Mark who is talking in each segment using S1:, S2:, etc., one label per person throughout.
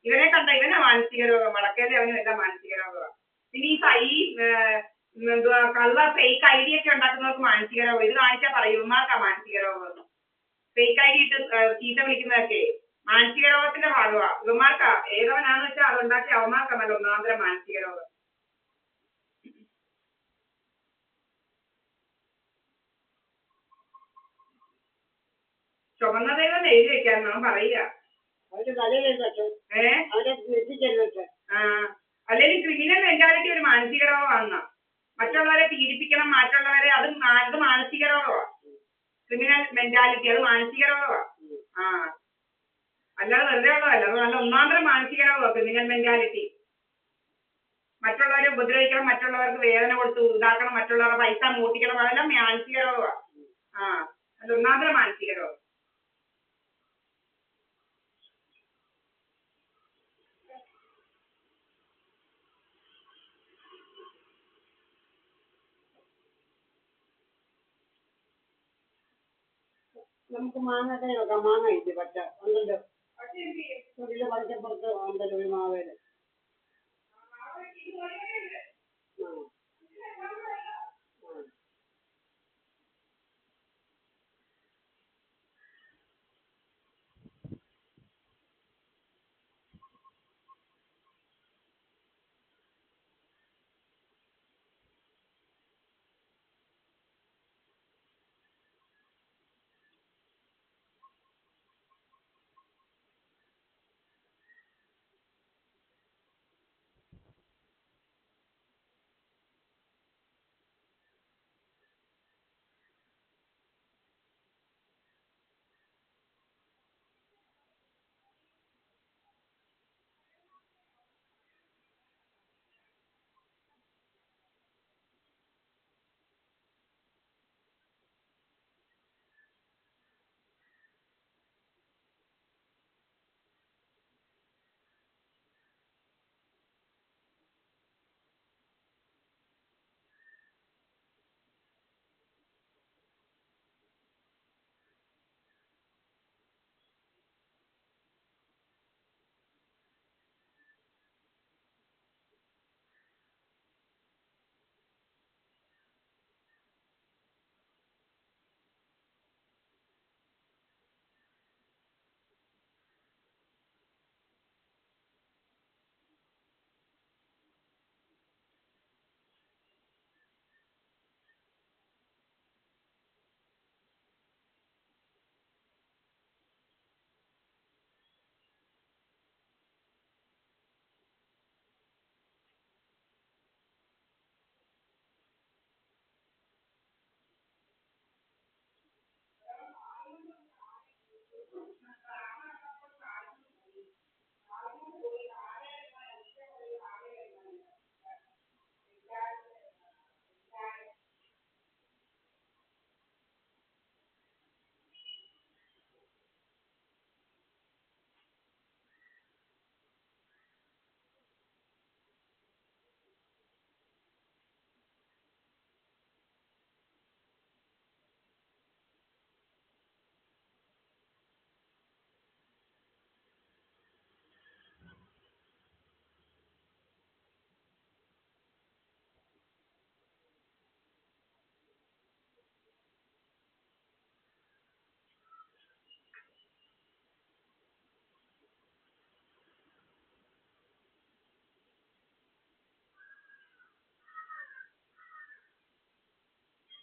S1: ഇവനെ കണ്ട ഇവനാ മാനസിക രോഗം, വടക്കേലെ അവനും എല്ലാം മാനസിക രോഗമാണ്. പിന്നെ ഈ എന്തുവാ കള്ള ഫേക്ക് ഐഡി ഒക്കെ ഉണ്ടാക്കുന്നവർക്ക് മാനസിക രോഗം. ഇത് കാണിച്ചാൽ പറയും ഇവന്മാർക്കാ മാനസിക രോഗം. ഫേക്ക് ഐഡി ഇട്ട് ചീത്ത വിളിക്കുന്നതൊക്കെ മാനസിക രോഗത്തിന്റെ ഭാഗമാണ്. ഇവന്മാർക്കാ ഏതവനാന്ന് വെച്ചാൽ അതുണ്ടാക്കി അവന്മാർക്കാ നല്ല ഒന്നാന്തരം മാനസിക രോഗം. ചുമന്ന ദൈവം എഴുതി വെക്കാൻ നാം പറയുക. അല്ലെങ്കിൽ ക്രിമിനൽ മെന്റാലിറ്റി ഒരു മാനസിക രോഗമാണെന്നാ. മറ്റുള്ളവരെ പീഡിപ്പിക്കണം, മറ്റുള്ളവരെ അത് മാനസിക രോഗമാണ്. ക്രിമിനൽ മെന്റാലിറ്റി അത് മാനസിക രോഗമാണ്. അല്ലാതെ വെറുതെ ഉള്ളതല്ല, അത് നല്ല ഒന്നാന്തരം മാനസിക രോഗമാണ് ക്രിമിനൽ മെന്റാലിറ്റി. മറ്റുള്ളവരെ ഉപദ്രവിക്കണം, മറ്റുള്ളവർക്ക് വേദന കൊടുത്ത് ഇതാക്കണം, മറ്റുള്ളവരുടെ പൈസ മൂട്ടിക്കണം, അതെല്ലാം മാനസിക രോഗമാണ്. അത് ഒന്നാന്തരം മാനസിക രോഗം.
S2: നമുക്ക് മാങ്ങ നോക്കാം. മാങ്ങ ഇല്ലേ പച്ച ഉണ്ടല്ലോ, പച്ചപ്പുറത്ത് ഉണ്ടല്ലോ ഒരു മാവേല്.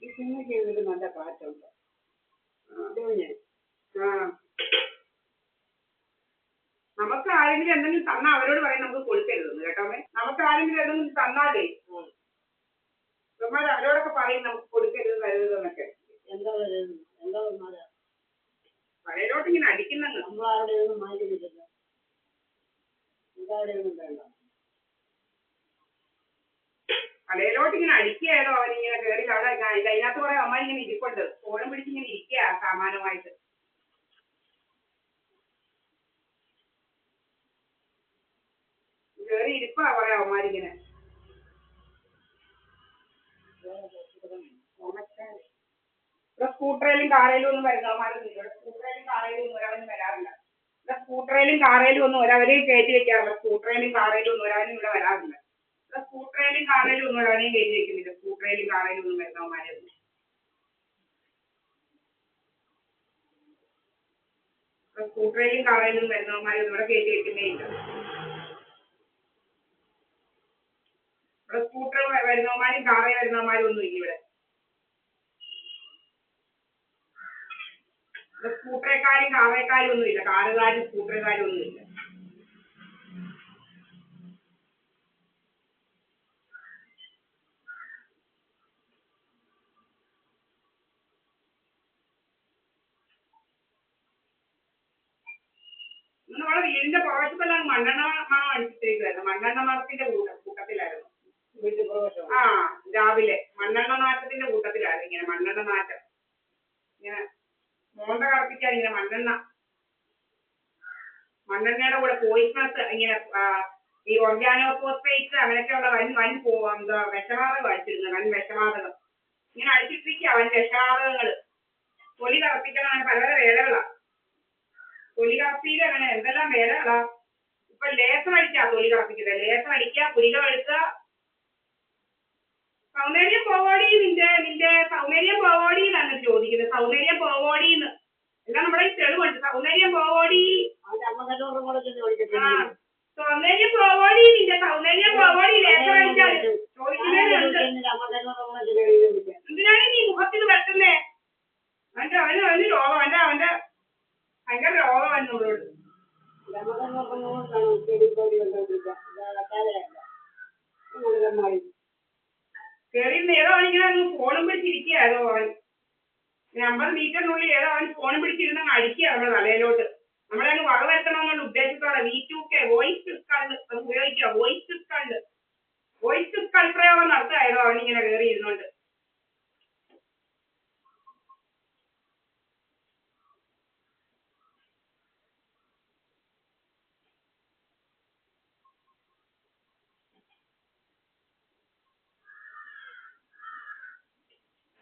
S2: ഈ സിനിമയ്ക്ക് ഇതിൽ നല്ല കാറ്റുണ്ട്.
S1: നമുക്ക് ആരെങ്കിലും എന്തെങ്കിലും തന്നാൽ അവരോട് പറയാൻ നമുക്ക് കൊടുക്കരുതെന്ന് കേട്ടോമേ. നമുക്ക് ആരെങ്കിലും എന്തെങ്കിലും തന്നാലേ അവരോടൊക്കെ പറയും നമുക്ക് കൊടുക്കരുത് കരുതെന്നൊക്കെ.
S2: എന്താ
S1: പഴയലോട്ട് ഇങ്ങനെ അടിക്കുന്നെന്ന്
S2: നമ്മളാരുടെ ഒന്നും മാറ്റിക്കിട്ടില്ല. എന്താവിടെ ഒന്നും വേണ്ട.
S1: കടയിലോട്ട് ഇങ്ങനെ അടിക്കുകയാണോ അവനിങ്ങനെ കയറി അവിടെ അതിനകത്ത് കുറെ അമ്മ ഇങ്ങനെ ഇരിപ്പുണ്ട്, ഫോണും പിടിച്ചിങ്ങനെ ഇരിക്കുക സാമാനമായിട്ട്. കയറി ഇരിപ്പാ കുറെ അവന്മാരിങ്ങനെ. ഇവിടെ സ്കൂട്ടറിലും കാറയിലും ഒന്നും വരുന്ന അവന്മാരൊന്നും ഇല്ല. ഇവിടെ സ്കൂട്ടറിലും കാറയിലും ഒന്നും ഒരാളൊന്നും വരാറില്ല. സ്കൂട്ടറയിലും കാറയിലും ഒന്നും ഒരവരെയും കയറ്റി വെക്കാറില്ല. സ്കൂട്ടറയിലും കാറയിലും ഒന്നും ഒരാളും ഇവിടെ വരാറില്ല. സ്കൂട്ടറയിലും കാറയിലും ഒന്നും ഒരാളെയും കയറ്റി വെക്കുന്നില്ല. സ്കൂട്ടറയിലും കാറയിലും ഒന്നും വരുന്നവന്മാരൊന്നും. സ്കൂട്ടറയിലും കാറയിലും വരുന്നവന്മാരൊന്നും ഇവിടെ കയറ്റി വെക്കുന്നേ ഇല്ല. ഇവിടെ സ്കൂട്ടർ വരുന്നവന്മാരും കാറയിൽ വരുന്നവന്മാരും ഒന്നും ഇല്ല ഇവിടെ. സ്കൂട്ടറേക്കാരും കാറേക്കാരും ഒന്നും ഇല്ല. കാറുകാരും സ്കൂട്ടറേക്കാരും ഒന്നും ഇല്ല. നമ്മളെ വീടിന്റെ പുറവശത്തെല്ലാം മണ്ണെണ്ണ മണം അടിച്ചിട്ടേക്കുവായിരുന്നു. മണ്ണെണ്ണ മണത്തിന്റെ കൂട്ടത്തിലായിരുന്നു. ആ രാവിലെ മണ്ണെണ്ണ നാറ്റത്തിന്റെ കൂട്ടത്തിലായിരുന്നു. ഇങ്ങനെ മണ്ണെണ്ണ നാറ്റം ഇങ്ങനെ മോന്ത കറപ്പിക്കാൻ ഇങ്ങനെ മണ്ണെണ്ണയുടെ കൂടെ പോയിസ്നസ് ഇങ്ങനെ ഈ ഓർഗാനോഫോസ്ഫേറ്റ്സ് അങ്ങനെയൊക്കെയുള്ള എന്താ വിഷവാതകം അടിച്ചിരുന്നത്. വിഷവാതകം ഇങ്ങനെ അടിച്ചിട്ടിരിക്കുക. വിഷവാതകങ്ങൾ തൊലി കറപ്പിക്കാൻ പല പല വേലകളാണ്. തൊലി കറപ്പിയിൽ അങ്ങനെ എന്തെല്ലാം വേലകളാ. ഇപ്പൊ ലേസം അടിക്കാ തൊലി കറപ്പിക്കുന്നത്. ലേസം അടിക്കുക, പുരികം എടുക്കുക. സൗന്ദര്യം പോവോടി നിന്റെ സൗന്ദര്യം പോവോടി എന്നാണ് ചോദിക്കുന്നത്. സൗന്ദര്യം പോവോടിന്ന് എല്ലാം നമ്മുടെ ഈ തെളിവുണ്ട്. സൗന്ദര്യം പോവോടി, സൗന്ദര്യം പോവോടി, നിന്റെ സൗന്ദര്യം പോവോടി ലേസം അടിച്ചാൽ ചോദിക്കുന്നതിനുണ്ട്. എന്തിനാണ് നീ മുഖത്തിന് വെട്ടുന്നേ? അവന് രോഗം അവന്റെ ഭയങ്കര രോഗമാണ് നമ്മളോട്. കയറിയിരുന്ന് ഏതോ അവനിങ്ങനെ അങ്ങ് ഫോണും പിടിച്ചിരിക്കുക. ഏതോ അവൻ 50 മീറ്ററിനുള്ളിൽ ഏതോ അവൻ ഫോണും പിടിച്ചിരുന്ന് അങ്ങ് അടിക്കുക നമ്മുടെ തലയിലോട്ട്. നമ്മളെ അങ്ങ് വകവരുത്തണമെന്നുള്ള ഉദ്ദേശത്തോടെ V2K വോയിസ് സ്കൾഡ് അത് ഉപയോഗിക്കുക. വോയിസ് സ്കൾ പ്രയോഗം നടത്തുക. ഏതോ അവനിങ്ങനെ കയറി ഇരുന്നോണ്ട്.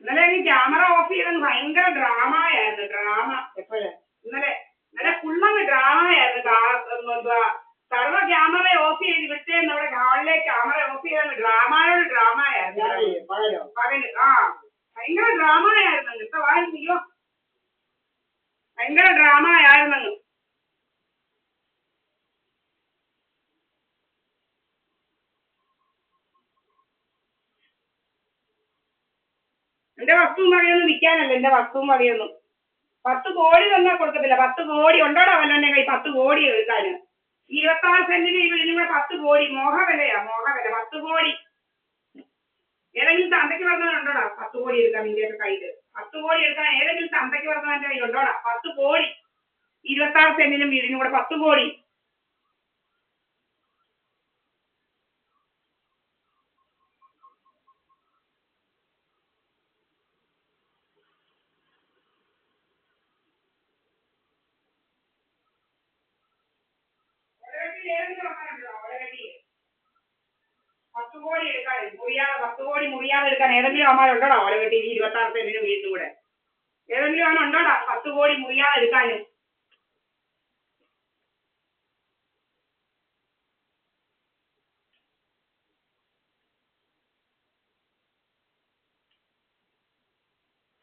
S1: ഇന്നലെ ക്യാമറ ഓഫ് ചെയ്തെന്ന് ഭയങ്കര ഡ്രാമയായിരുന്നു. ഇന്നലെ ഫുള്ളങ്ങ് ഡ്രാമയായിരുന്നു. സർവ്വ ക്യാമറ ഓഫ് ചെയ്ത് വിട്ടേന്ന് അവിടെ ഹാളിലേക്ക് ക്യാമറ ഓഫ് ചെയ്തെന്ന് ഡ്രാമയായിരുന്നു. പകല് ഭയങ്കര ഡ്രാമയായിരുന്നു. കേട്ടോ അയ്യോ ഭയങ്കര ഡ്രാമയായിരുന്നു. എന്റെ വസ്തുവും വകയൊന്നും വിൽക്കാനല്ല. എന്റെ വസ്തുവും വകയൊന്നും 10 കോടി തന്നാൽ കൊടുക്കത്തില്ല. 10 കോടി ഉണ്ടോടാ വല്ലോന്റെ കൈ? 10 കോടി എടുക്കാന് 26 സെന്റിന് ഇതിനും കൂടെ 10 കോടി മോഹവിലയാ. 10 കോടി ഏതെങ്കിലും ചന്തയ്ക്ക് പറഞ്ഞവരുണ്ടോടാ 10 കോടി എടുക്കാൻ? നിന്റെയൊക്കെ കയ്യില് 10 കോടി എടുക്കാൻ ഏതെങ്കിലും ചന്തയ്ക്ക് പറഞ്ഞവന്റെ കയ്യിലുണ്ടോടാ? 10 കോടി 26 സെന്റിനും വീടിനും കൂടെ 10 കോടി. മുറിയാതെ എടുക്കാൻ ഏതെങ്കിലും അമ്മാരുണ്ടോടാ? ഓലവെട്ടി 26 സെന്റിന് വീടിനും കൂടെ ഏതെങ്കിലും അവനുണ്ടോടാ 10 കോടി മുറിയാതെ എടുക്കാന്?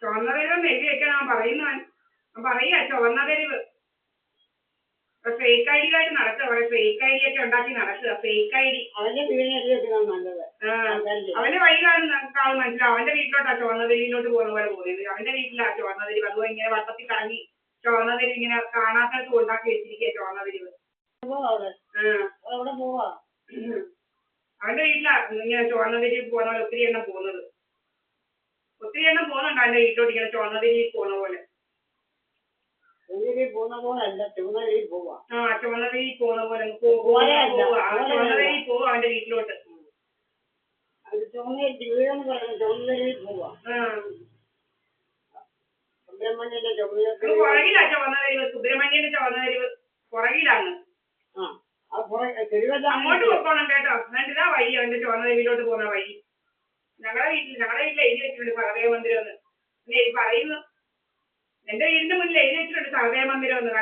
S1: ചുവന്ന തെരുവെന്ന് എഴുതി വെക്കാൻ അവൻ പറയുക. ചുവന്ന തെരുവ് ഫേക്ക് ഐ ഡിയായിട്ട് നടക്കുക. അവിടെ ഫേക്ക് ഐ ഡി ഒക്കെ ഉണ്ടാക്കി നടക്കുക. ഫേക്ക് ഐ ഡി അവന്റെ വഴിയിലാണ് മനസ്സിലാവും. അവന്റെ വീട്ടിലോട്ടാ ചുവന്ന തെരുവിലോട്ട് പോകുന്ന പോലെ പോകുന്നത്. അവന്റെ വീട്ടിലാ ചുവന്ന തെരുവ്. അതുപോലെ ഇങ്ങനെ വട്ടത്തിൽ കറങ്ങി ചുവന്ന തെരുവ് ഇങ്ങനെ കാണാത്തടത്ത് ഉണ്ടാക്കി വെച്ചിരിക്കുക ചുവന്ന തെരുവ്. അവന്റെ വീട്ടിലാ ഇങ്ങനെ ചുവന്ന തെരുവിൽ പോകുന്ന പോലെ ഒത്തിരി എണ്ണം പോകുന്നുണ്ട്. അവന്റെ വീട്ടിലോട്ട് ഇങ്ങനെ ചുവന്ന തെരുവിൽ പോകുന്ന പോലെ. ചുവന്ന തെരുവിൽ പോകുന്ന പോലെ ചുവന്ന തെരുവിൽ പോവുക അവന്റെ വീട്ടിലോട്ട്. പുറകിലാ ചുവന്ന തെരുവ്. സുബ്രഹ്മണ്യന്റെ ചുവന്ന തെരുവ് പുറകിലാണ്. അങ്ങോട്ട് പോക്കോണം കേട്ടോ. എന്നിട്ട് ഇതാ വഴി അവന്റെ ചുവന്ന തെരുവിലോട്ട് പോകുന്ന വഴി. ഞങ്ങളുടെ വീട്ടിൽ എഴുതി വെച്ചിട്ടുണ്ട് സഹദേവ മന്ദിരം എന്ന് പറയുന്നു. എന്റെ വീടിന്റെ മുന്നിൽ എഴുതി വെച്ചിട്ടുണ്ട് സഹദേവ മന്ദിരം എന്ന്.